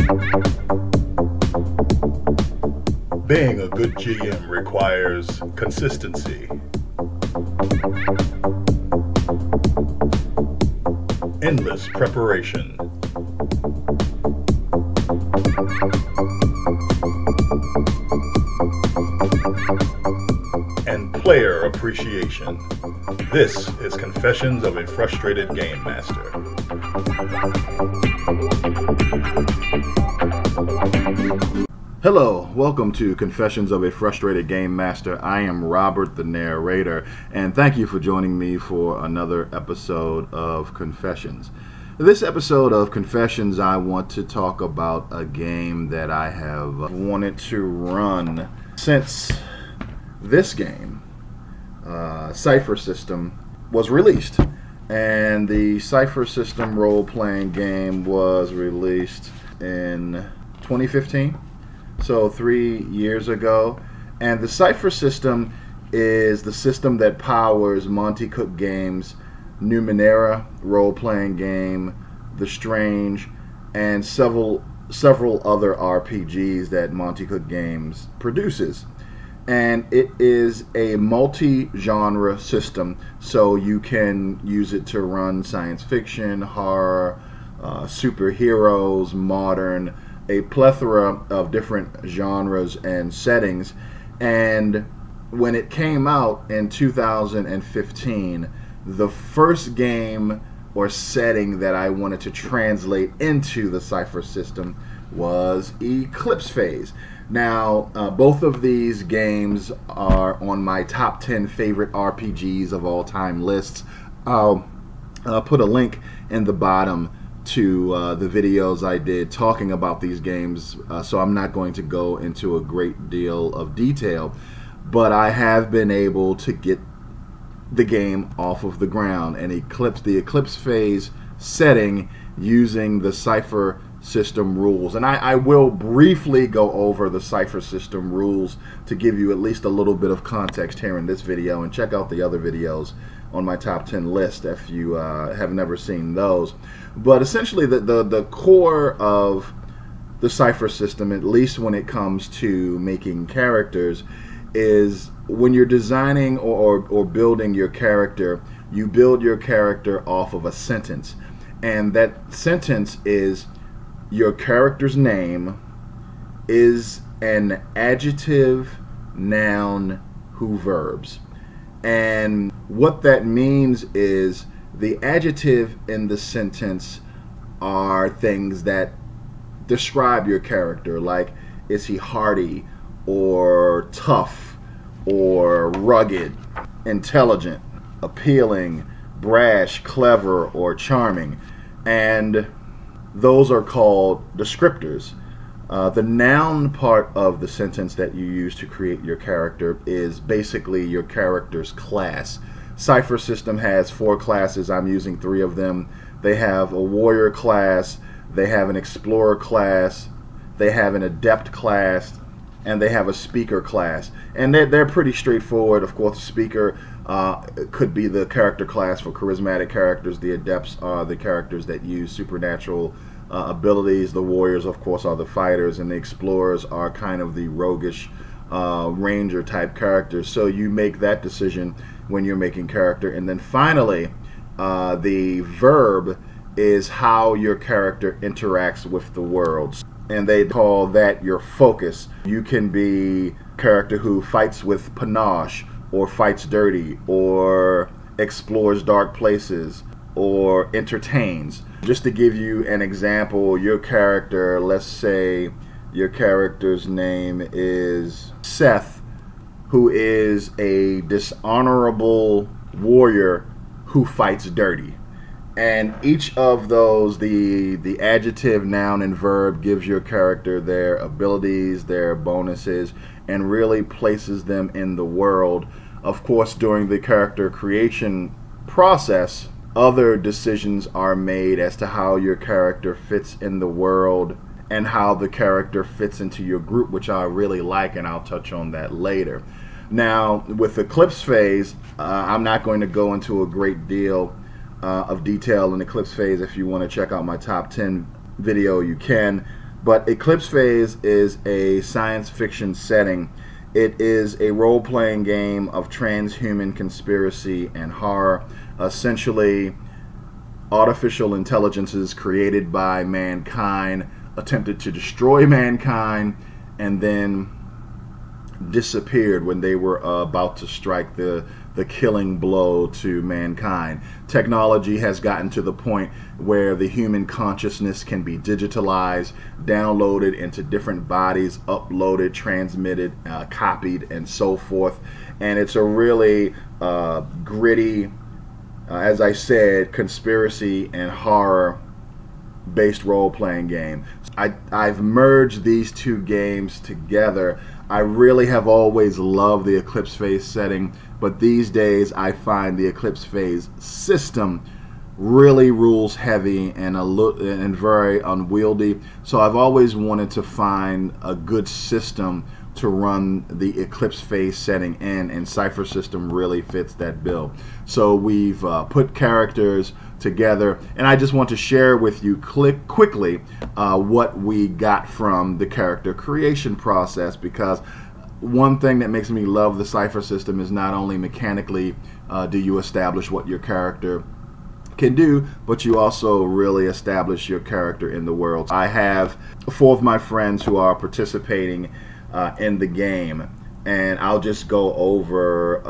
Being a good GM requires consistency, endless preparation, and player appreciation. This is Confessions of a Frustrated Game Master. Hello, welcome to Confessions of a Frustrated Game Master. I am Robert, the narrator, and thank you for joining me for another episode of Confessions. This episode of Confessions, I want to talk about a game that I have wanted to run since this game, Cypher system, was released. And the Cypher system role-playing game was released in 2015. So 3 years ago. And the Cypher system is the system that powers Monte Cook Games' Numenera role-playing game, The Strange, and several other RPGs that Monte Cook Games produces. And it is a multi-genre system, so you can use it to run science fiction, horror, superheroes, modern, a plethora of different genres and settings. And when it came out in 2015, the first game or setting that I wanted to translate into the Cypher system was Eclipse Phase. Now, both of these games are on my top 10 favorite RPGs of all time lists. I'll put a link in the bottom to the videos I did talking about these games, so I'm not going to go into a great deal of detail, but I have been able to get the game off of the ground and the Eclipse Phase setting using the Cypher system rules. And I will briefly go over the Cypher system rules to give you at least a little bit of context here in this video, and check out the other videos on my top 10 list if you have never seen those. But essentially the core of the Cypher system, at least when it comes to making characters, is when you're designing or building your character, you build your character off of a sentence. And that sentence is your character's name is an adjective, noun, who verbs. And what that means is the adjective in the sentence are things that describe your character, like is he hardy or tough or rugged, intelligent, appealing, brash, clever, or charming. And those are called descriptors. The noun part of the sentence that you use to create your character is basically your character's class. Cypher system has 4 classes. I'm using 3 of them. They have a warrior class, they have an explorer class, they have an adept class, and they have a speaker class. And they're pretty straightforward. Of course, the speaker could be the character class for charismatic characters. The adepts are the characters that use supernatural abilities. The warriors, of course, are the fighters, and the explorers are kind of the roguish ranger type characters. So you make that decision when you're making character. And then finally, the verb is how your character interacts with the world, and they call that your focus. You can be a character who fights with panache, or fights dirty, or explores dark places, or entertains. Just to give you an example, your character, let's say your character's name is Seth, who is a dishonorable warrior who fights dirty. And each of those, the adjective, noun, and verb, gives your character their abilities, their bonuses, and really places them in the world. Of course, during the character creation process, other decisions are made as to how your character fits in the world and how the character fits into your group, which I really like, and I'll touch on that later. Now, with Eclipse Phase, I'm not going to go into a great deal of detail in Eclipse Phase. If you want to check out my top 10 video, you can. But Eclipse Phase is a science fiction setting. It is a role-playing game of transhuman conspiracy and horror. Essentially, artificial intelligences created by mankind attempted to destroy mankind and then disappeared when they were about to strike the killing blow to mankind. Technology has gotten to the point where the human consciousness can be digitalized, downloaded into different bodies, uploaded, transmitted, copied, and so forth. And it's a really gritty, as I said, conspiracy and horror based role-playing game. I've merged these two games together. I really have always loved the Eclipse Phase setting, but these days I find the Eclipse Phase system really rules heavy and very unwieldy. So I've always wanted to find a good system to run the Eclipse Phase setting in, and Cypher system really fits that bill. So we've put characters together, and I just want to share with you quickly what we got from the character creation process, because one thing that makes me love the Cypher system is not only mechanically do you establish what your character can do, but you also really establish your character in the world. I have 4 of my friends who are participating in the game, and I'll just go over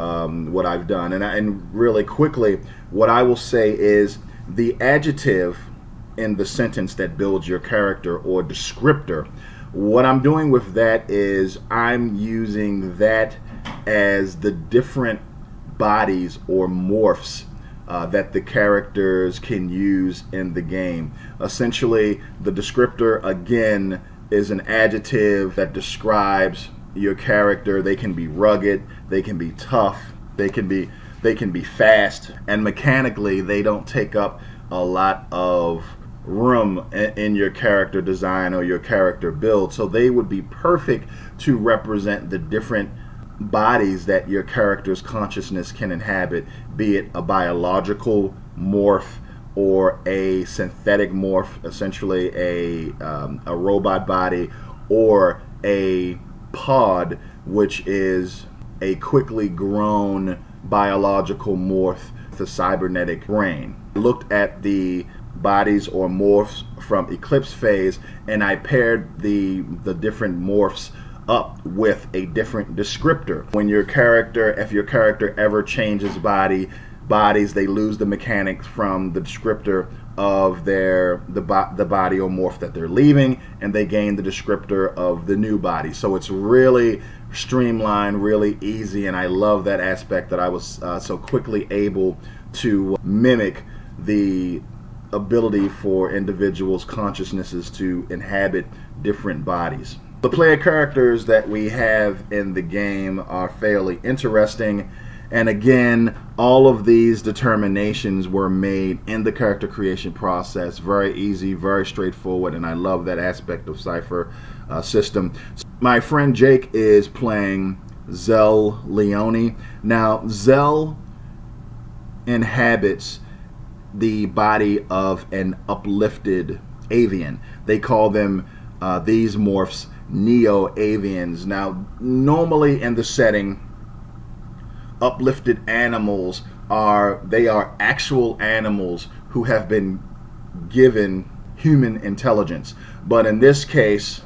what I've done. And really quickly, what I will say is the adjective in the sentence that builds your character, or descriptor, what I'm doing with that is I'm using that as the different bodies or morphs that the characters can use in the game. Essentially, the descriptor, again, is an adjective that describes your character. They can be rugged, they can be tough, they can be fast, and mechanically they don't take up a lot of room in your character design or your character build. So they would be perfect to represent the different bodies that your character's consciousness can inhabit, be it a biological morph or a synthetic morph, essentially a robot body, or a pod, which is a quickly grown biological morph with a cybernetic brain. I looked at the bodies or morphs from Eclipse Phase, and I paired the different morphs up with a different descriptor. When your character, if your character ever changes bodies, they lose the mechanics from the descriptor of the body or morph that they're leaving, and they gain the descriptor of the new body. So it's really streamlined, really easy, and I love that aspect that I was so quickly able to mimic the ability for individuals' consciousnesses to inhabit different bodies. The player characters that we have in the game are fairly interesting, and again, all of these determinations were made in the character creation process. Very easy, very straightforward, and I love that aspect of Cypher system. My friend Jake is playing Zell Leone. Now, Zell inhabits the body of an uplifted avian. They call them, these morphs, neo-avians. Now, normally in the setting, uplifted animals are actual animals who have been given human intelligence. But in this case,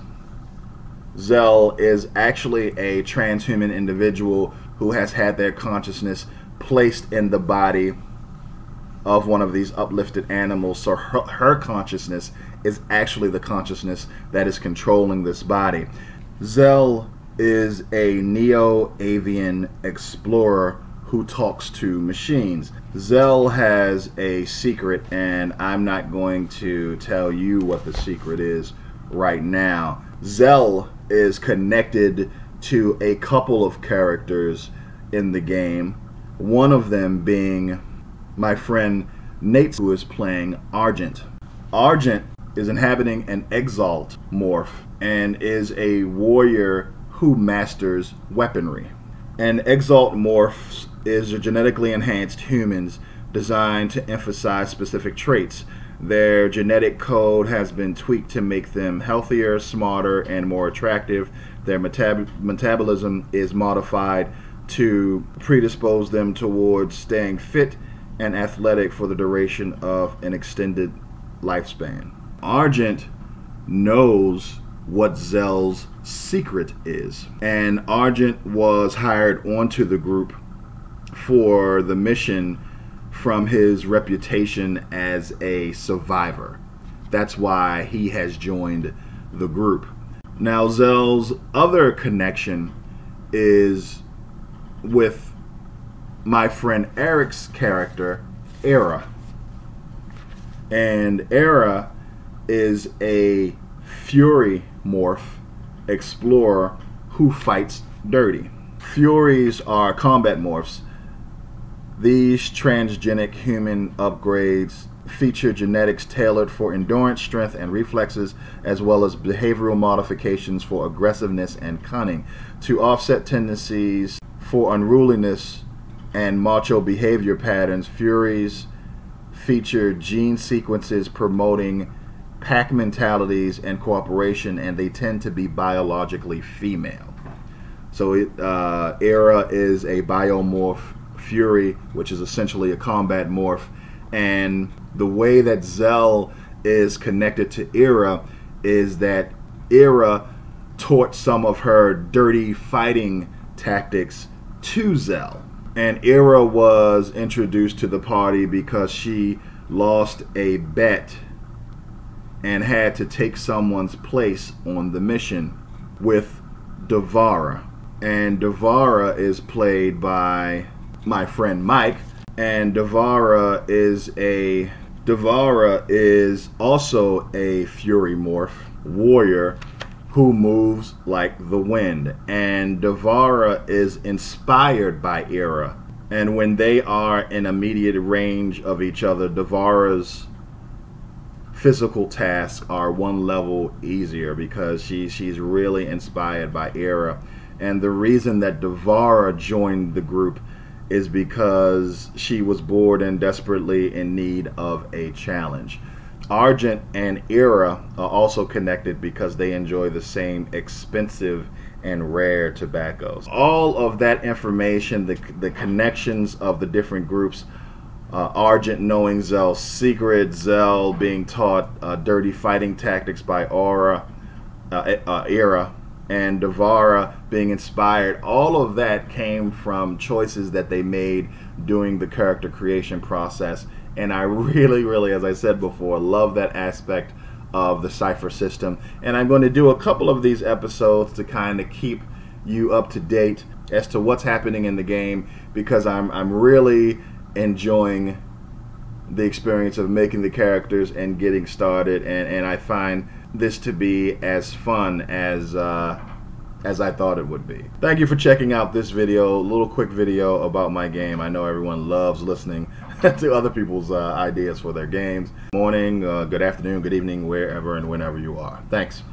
Zell is actually a transhuman individual who has had their consciousness placed in the body of one of these uplifted animals. So her consciousness is actually the consciousness that is controlling this body. Zell is a neo-avian explorer who talks to machines. Zell has a secret, and I'm not going to tell you what the secret is right now. Zell is connected to a couple of characters in the game, one of them being my friend Nate, who is playing Argent. Argent is inhabiting an Exalt morph and is a warrior who masters weaponry. And Exalt morphs is a genetically enhanced humans designed to emphasize specific traits. Their genetic code has been tweaked to make them healthier, smarter, and more attractive. Their metabolism is modified to predispose them towards staying fit and athletic for the duration of an extended lifespan. Argent knows what Zell's secret is, and Argent was hired onto the group for the mission from his reputation as a survivor. That's why he has joined the group. Now, Zell's other connection is with my friend Eric's character, Era. And Era is a Fury morph explorer who fights dirty. Furies are combat morphs. These transgenic human upgrades feature genetics tailored for endurance, strength, and reflexes, as well as behavioral modifications for aggressiveness and cunning. To offset tendencies for unruliness and macho behavior patterns, Furies feature gene sequences promoting pack mentalities and cooperation, and they tend to be biologically female. So Era is a biomorph Fury, which is essentially a combat morph, and the way that Zell is connected to Era is that Era taught some of her dirty fighting tactics to Zell. And Era was introduced to the party because she lost a bet and had to take someone's place on the mission with Devara. And Devara is played by my friend Mike, and Devara is also a Fury morph warrior who moves like the wind, and Devara is inspired by Era. And when they are in immediate range of each other, Devara's physical tasks are one level easier because she's really inspired by Era. And the reason that Devara joined the group is because she was bored and desperately in need of a challenge. Argent and Era are also connected because they enjoy the same expensive and rare tobaccos. All of that information, the connections of the different groups, Argent knowing Zell's secret, Zell being taught dirty fighting tactics by Era, and Devara being inspired, all of that came from choices that they made during the character creation process. And I really, as I said before, love that aspect of the Cypher system. And I'm going to do a couple of these episodes to kind of keep you up to date as to what's happening in the game, because I'm really enjoying the experience of making the characters and getting started, and I find this to be as fun as I thought it would be. Thank you for checking out this video, a little quick video about my game. I know everyone loves listening to other people's ideas for their games. Morning, good afternoon, good evening, wherever and whenever you are. Thanks.